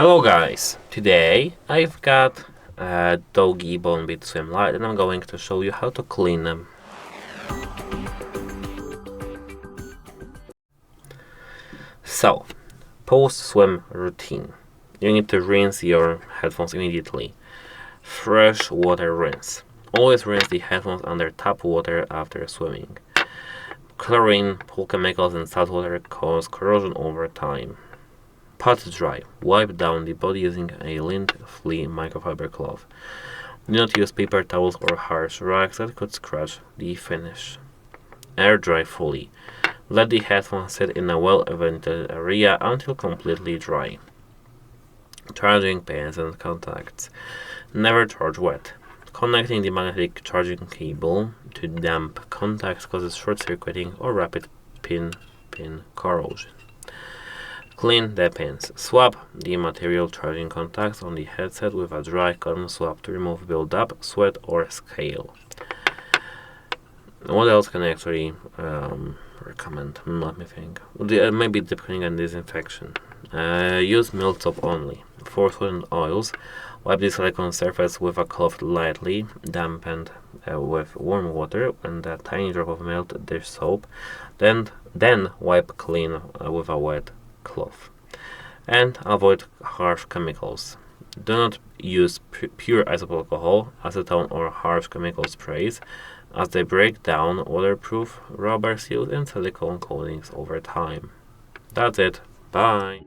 Hello guys, today I've got a DOOGEE BoneBeat Swim Lite and I'm going to show you how to clean them. So, post-swim routine. You need to rinse your headphones immediately. Fresh water rinse. Always rinse the headphones under tap water after swimming. Chlorine, pool chemicals and salt water cause corrosion over time. Pat dry. Wipe down the body using a lint-free microfiber cloth. Do not use paper towels or harsh rags that could scratch the finish. Air dry fully. Let the headphones sit in a well-ventilated area until completely dry. Charging pins and contacts. Never charge wet. Connecting the magnetic charging cable to damp contacts causes short-circuiting or rapid pin corrosion. Clean the pins. Swab the material charging contacts on the headset with a dry cotton swab to remove buildup, sweat, or scale. What else can I actually recommend? Let me think. Maybe deep cleaning and disinfection. Use mild soap only. For sweat oils, wipe the silicone surface with a cloth lightly, dampened with warm water and a tiny drop of mild dish soap. Then wipe clean with a wet cloth. And avoid harsh chemicals. Do not use pure isopropyl alcohol, acetone, or harsh chemical sprays, as they break down waterproof rubber seals and silicone coatings over time. That's it. Bye.